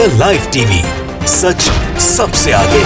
The live TV, सच सबसे आगे।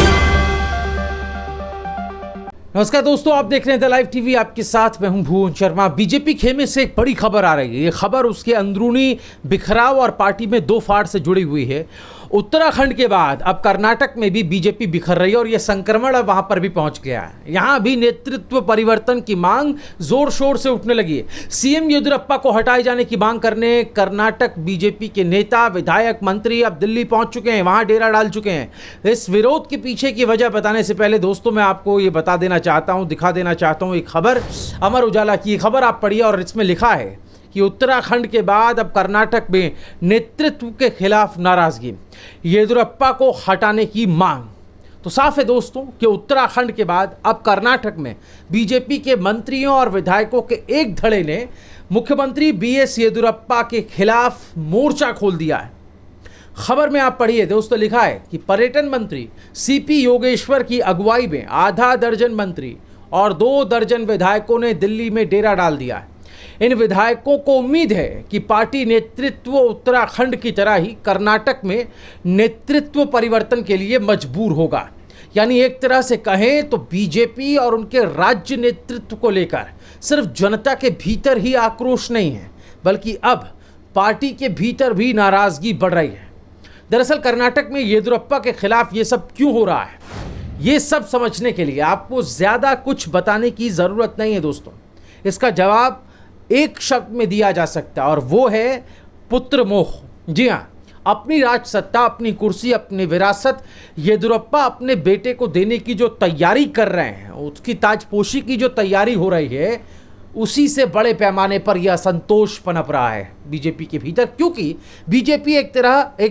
नमस्कार दोस्तों, आप देख रहे हैं द लाइव टीवी। आपके साथ मैं हूं भुवन शर्मा। बीजेपी खेमे से एक बड़ी खबर आ रही है। ये खबर उसके अंदरूनी बिखराव और पार्टी में दो फाड़ से जुड़ी हुई है। उत्तराखंड के बाद अब कर्नाटक में भी बीजेपी बिखर रही है और यह संक्रमण अब वहां पर भी पहुंच गया है। यहां भी नेतृत्व परिवर्तन की मांग जोर शोर से उठने लगी है। सीएम येदियुरप्पा को हटाए जाने की मांग करने कर्नाटक बीजेपी के नेता, विधायक, मंत्री अब दिल्ली पहुंच चुके हैं, वहां डेरा डाल चुके हैं। इस विरोध के पीछे की वजह बताने से पहले दोस्तों मैं आपको ये बता देना चाहता हूं, दिखा देना चाहता हूं एक खबर, अमर उजाला की खबर आप पढ़िए और इसमें लिखा है कि उत्तराखंड के बाद अब कर्नाटक में नेतृत्व के खिलाफ नाराजगी, येदियुरप्पा को हटाने की मांग। तो साफ है दोस्तों कि उत्तराखंड के बाद अब कर्नाटक में बीजेपी के मंत्रियों और विधायकों के एक धड़े ने मुख्यमंत्री बीएस येदियुरप्पा के खिलाफ मोर्चा खोल दिया है। खबर में आप पढ़िए दोस्तों, लिखा है कि पर्यटन मंत्री सीपी योगेश्वर की अगुवाई में आधा दर्जन मंत्री और 2 दर्जन विधायकों ने दिल्ली में डेरा डाल दिया है। इन विधायकों को उम्मीद है कि पार्टी नेतृत्व उत्तराखंड की तरह ही कर्नाटक में नेतृत्व परिवर्तन के लिए मजबूर होगा। यानी एक तरह से कहें तो बीजेपी और उनके राज्य नेतृत्व को लेकर सिर्फ जनता के भीतर ही आक्रोश नहीं है, बल्कि अब पार्टी के भीतर भी नाराजगी बढ़ रही है। दरअसल कर्नाटक में येदियुरप्पा के खिलाफ ये सब क्यों हो रहा है, ये सब समझने के लिए आपको ज़्यादा कुछ बताने की ज़रूरत नहीं है दोस्तों। इसका जवाब एक शब्द में दिया जा सकता है और वो है पुत्र मोह। जी हाँ, अपनी राज सत्ता, अपनी कुर्सी, अपनी विरासत येदियुरप्पा अपने बेटे को देने की जो तैयारी कर रहे हैं, उसकी ताजपोशी की जो तैयारी हो रही है, उसी से बड़े पैमाने पर यह असंतोष पनप रहा है बीजेपी के भीतर। क्योंकि बीजेपी एक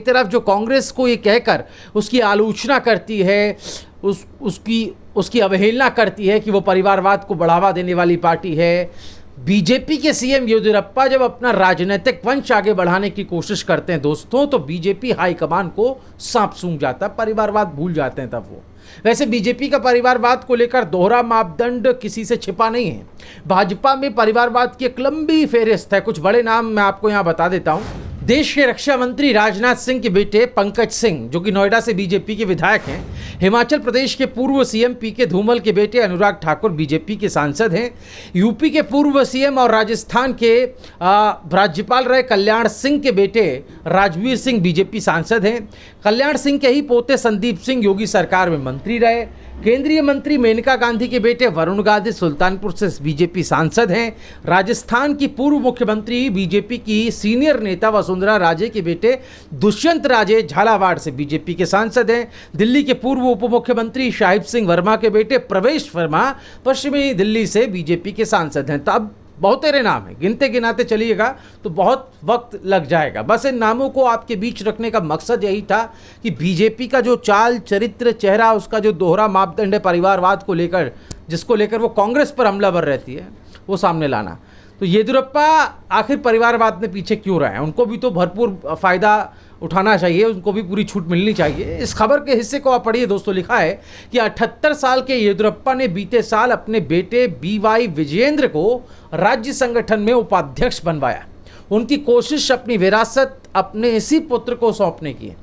तरफ जो कांग्रेस को ये कहकर उसकी आलोचना करती है, उसकी अवहेलना करती है कि वो परिवारवाद को बढ़ावा देने वाली पार्टी है। बीजेपी के सीएम येदियुरप्पा जब अपना राजनीतिक वंश आगे बढ़ाने की कोशिश करते हैं दोस्तों, तो बीजेपी हाईकमान को सांप सूंघ जाता है, परिवारवाद भूल जाते हैं तब वो। वैसे बीजेपी का परिवारवाद को लेकर दोहरा मापदंड किसी से छिपा नहीं है। भाजपा में परिवारवाद की एक लंबी फेहरिस्त है। कुछ बड़े नाम मैं आपको यहाँ बता देता हूँ। देश के रक्षा मंत्री राजनाथ सिंह के बेटे पंकज सिंह, जो कि नोएडा से बीजेपी के विधायक हैं। हिमाचल प्रदेश के पूर्व सीएम पीके धूमल के बेटे अनुराग ठाकुर बीजेपी के सांसद हैं। यूपी के पूर्व सीएम और राजस्थान के राज्यपाल रहे कल्याण सिंह के बेटे राजवीर सिंह बीजेपी सांसद हैं। कल्याण सिंह के ही पोते संदीप सिंह योगी सरकार में मंत्री रहे। केंद्रीय मंत्री मेनका गांधी के बेटे वरुण गांधी सुल्तानपुर से बीजेपी सांसद हैं। राजस्थान की पूर्व मुख्यमंत्री बीजेपी की सीनियर नेता वसुंधरा राजे के बेटे दुष्यंत राजे झालावाड़ से बीजेपी के सांसद हैं। दिल्ली के पूर्व उप मुख्यमंत्री शाहिब सिंह वर्मा के बेटे प्रवेश वर्मा पश्चिमी दिल्ली से बीजेपी के सांसद हैं। तो अब बहुत तेरे नाम हैं, गिनते गिनाते चलिएगा तो बहुत वक्त लग जाएगा। बस इन नामों को आपके बीच रखने का मकसद यही था कि बीजेपी का जो चाल, चरित्र, चेहरा, उसका जो दोहरा मापदंड है परिवारवाद को लेकर, जिसको लेकर वो कांग्रेस पर हमलावर रहती है, वो सामने लाना। तो येदियुरप्पा आखिर परिवारवाद में पीछे क्यों रहे हैं, उनको भी तो भरपूर फ़ायदा उठाना चाहिए, उनको भी पूरी छूट मिलनी चाहिए। इस खबर के हिस्से को आप पढ़िए दोस्तों। लिखा है कि 78 साल के येदियुरप्पा ने बीते साल अपने बेटे बीवाई विजयेंद्र को राज्य संगठन में उपाध्यक्ष बनवाया। उनकी कोशिश अपनी विरासत अपने इसी पुत्र को सौंपने की है।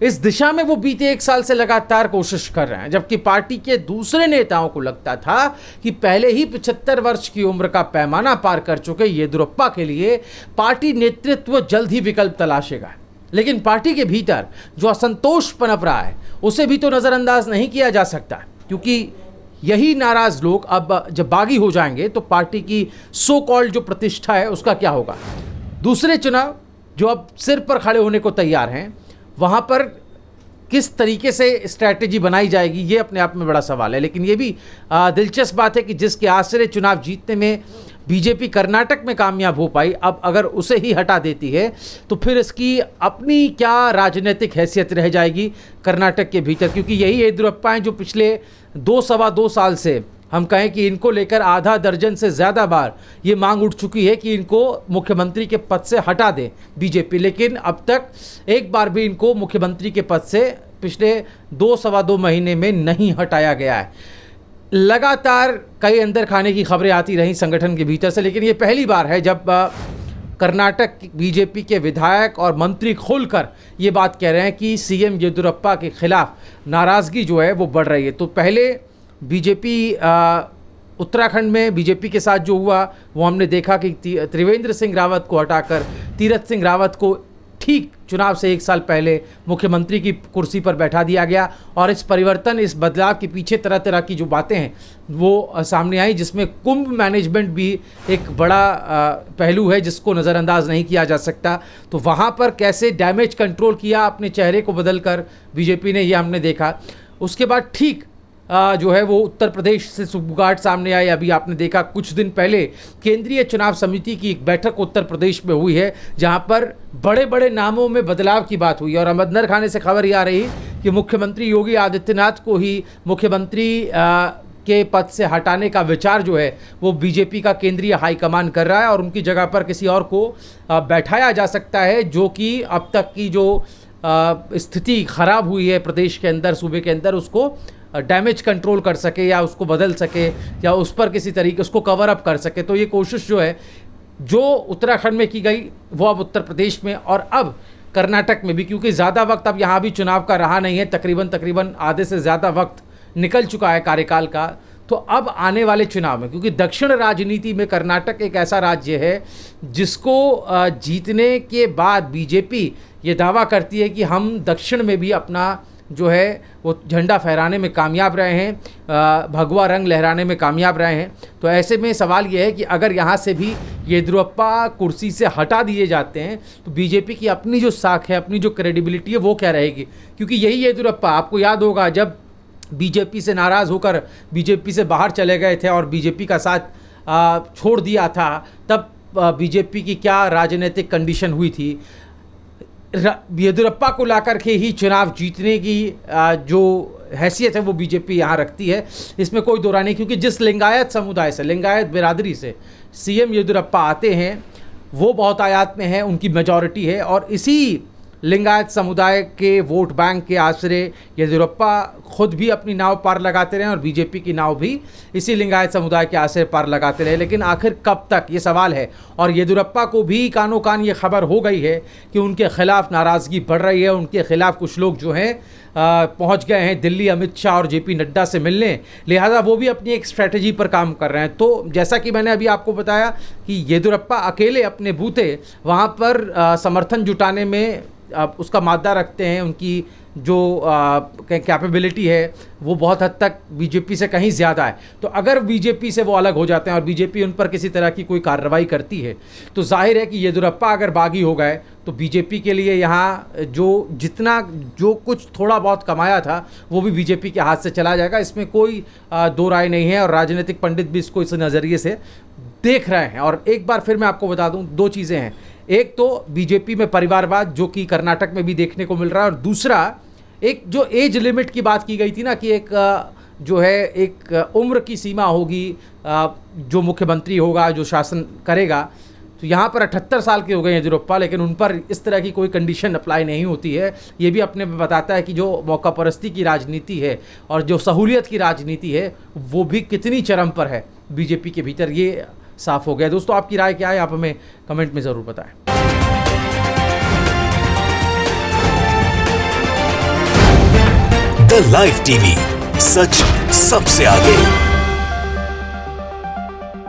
इस दिशा में वो बीते 1 साल से लगातार कोशिश कर रहे हैं, जबकि पार्टी के दूसरे नेताओं को लगता था कि पहले ही 75 वर्ष की उम्र का पैमाना पार कर चुके येदियुरप्पा के लिए पार्टी नेतृत्व जल्द ही विकल्प तलाशेगा। लेकिन पार्टी के भीतर जो असंतोष पनप रहा है, उसे भी तो नज़रअंदाज नहीं किया जा सकता, क्योंकि यही नाराज़ लोग अब जब बागी हो जाएंगे तो पार्टी की सो कॉल्ड जो प्रतिष्ठा है उसका क्या होगा। दूसरे चुनाव जो अब सिर पर खड़े होने को तैयार हैं, वहाँ पर किस तरीके से स्ट्रैटेजी बनाई जाएगी, ये अपने आप में बड़ा सवाल है। लेकिन ये भी दिलचस्प बात है कि जिसके आश्रय चुनाव जीतने में बीजेपी कर्नाटक में कामयाब हो पाई, अब अगर उसे ही हटा देती है तो फिर इसकी अपनी क्या राजनीतिक हैसियत रह जाएगी कर्नाटक के भीतर। क्योंकि यही येदियुरप्पा हैं जो पिछले 2-2.25 साल से हम कहें कि इनको लेकर आधा दर्जन से ज़्यादा बार ये मांग उठ चुकी है कि इनको मुख्यमंत्री के पद से हटा दे बीजेपी, लेकिन अब तक एक बार भी इनको मुख्यमंत्री के पद से पिछले 2-2.25 महीने में नहीं हटाया गया है। लगातार कई अंदर खाने की खबरें आती रहीं संगठन के भीतर से, लेकिन ये पहली बार है जब कर्नाटक बीजेपी के विधायक और मंत्री खुलकर ये बात कह रहे हैं कि सीएम येदियुरप्पा के खिलाफ नाराज़गी जो है वो बढ़ रही है। तो पहले बीजेपी उत्तराखंड में बीजेपी के साथ जो हुआ वो हमने देखा कि त्रिवेंद्र सिंह रावत को हटाकर तीरथ सिंह रावत को ठीक चुनाव से 1 साल पहले मुख्यमंत्री की कुर्सी पर बैठा दिया गया। और इस परिवर्तन, इस बदलाव के पीछे तरह तरह की जो बातें हैं वो सामने आई, जिसमें कुंभ मैनेजमेंट भी एक बड़ा पहलू है जिसको नज़रअंदाज नहीं किया जा सकता। तो वहाँ पर कैसे डैमेज कंट्रोल किया अपने चेहरे को बदलकर बीजेपी ने, ये हमने देखा। उसके बाद ठीक जो है वो उत्तर प्रदेश से सुगबुगाहट सामने आई। अभी आपने देखा कुछ दिन पहले केंद्रीय चुनाव समिति की एक बैठक उत्तर प्रदेश में हुई है, जहां पर बड़े बड़े नामों में बदलाव की बात हुई। और अमरनर खाने से खबर ये आ रही कि मुख्यमंत्री योगी आदित्यनाथ को ही मुख्यमंत्री के पद से हटाने का विचार जो है वो बीजेपी का केंद्रीय हाईकमान कर रहा है और उनकी जगह पर किसी और को बैठाया जा सकता है, जो कि अब तक की जो स्थिति खराब हुई है प्रदेश के अंदर, सूबे के अंदर, उसको डैमेज कंट्रोल कर सके या उसको बदल सके या उस पर किसी तरीके उसको कवर अप कर सके। तो ये कोशिश जो है जो उत्तराखंड में की गई वो अब उत्तर प्रदेश में और अब कर्नाटक में भी, क्योंकि ज़्यादा वक्त अब यहाँ भी चुनाव का रहा नहीं है, तकरीबन आधे से ज़्यादा वक्त निकल चुका है कार्यकाल का। तो अब आने वाले चुनाव में, क्योंकि दक्षिण राजनीति में कर्नाटक एक ऐसा राज्य है जिसको जीतने के बाद बीजेपी ये दावा करती है कि हम दक्षिण में भी अपना जो है वो झंडा फहराने में कामयाब रहे हैं, भगवा रंग लहराने में कामयाब रहे हैं। तो ऐसे में सवाल ये है कि अगर यहाँ से भी येदियुरप्पा कुर्सी से हटा दिए जाते हैं तो बीजेपी की अपनी जो साख है, अपनी जो क्रेडिबिलिटी है वो क्या रहेगी। क्योंकि यही येदियुरप्पा, आपको याद होगा, जब बीजेपी से नाराज़ होकर बीजेपी से बाहर चले गए थे और बीजेपी का साथ छोड़ दिया था, तब बीजेपी की क्या राजनीतिक कंडीशन हुई थी। येदियुरप्पा को लाकर के ही चुनाव जीतने की जो हैसियत है वो बीजेपी यहाँ रखती है, इसमें कोई दो राय नहीं। क्योंकि जिस लिंगायत समुदाय से, लिंगायत बिरादरी से सीएम येदियुरप्पा आते हैं वो बहुत आयात में है, उनकी मेजॉरिटी है। और इसी लिंगायत समुदाय के वोट बैंक के आश्रय येदियुरप्पा खुद भी अपनी नाव पार लगाते रहे और बीजेपी की नाव भी इसी लिंगायत समुदाय के आश्रय पार लगाते रहे। लेकिन आखिर कब तक, ये सवाल है। और येदियुरप्पा को भी कानों कान ये खबर हो गई है कि उनके खिलाफ नाराज़गी बढ़ रही है, उनके खिलाफ कुछ लोग जो हैं पहुंच गए हैं दिल्ली अमित शाह और जेपी नड्डा से मिलने, लिहाजा वो भी अपनी एक स्ट्रैटेजी पर काम कर रहे हैं। तो जैसा कि मैंने अभी आपको बताया कि येदियुरप्पा अकेले अपने बूते वहाँ पर समर्थन जुटाने में उसका मादा रखते हैं, उनकी जो कैपेबिलिटी है वो बहुत हद तक बीजेपी से कहीं ज़्यादा है। तो अगर बीजेपी से वो अलग हो जाते हैं और बीजेपी उन पर किसी तरह की कोई कार्रवाई करती है तो जाहिर है कि येदियुरप्पा अगर बागी हो गए तो बीजेपी के लिए यहाँ जो कुछ थोड़ा बहुत कमाया था वो भी बीजेपी के हाथ से चला जाएगा। इसमें कोई दो राय नहीं है और राजनीतिक पंडित भी इसको इस नज़रिए से देख रहे हैं। और एक बार फिर मैं आपको बता दूं, दो चीज़ें हैं। एक तो बीजेपी में परिवारवाद जो कि कर्नाटक में भी देखने को मिल रहा है, और दूसरा एक जो एज लिमिट की बात की गई थी ना कि एक जो है एक उम्र की सीमा होगी जो मुख्यमंत्री होगा, जो शासन करेगा। तो यहाँ पर 78 साल के हो गए येदियुरप्पा, लेकिन उन पर इस तरह की कोई कंडीशन अप्लाई नहीं होती है। ये भी अपने में बताता है कि जो मौका परस्ती की राजनीति है और जो सहूलियत की राजनीति है वो भी कितनी चरम पर है बीजेपी के भीतर, ये साफ हो गया। दोस्तों, आपकी राय क्या है आप हमें कमेंट में ज़रूर बताएं। द लाइव टीवी, सच सबसे आगे।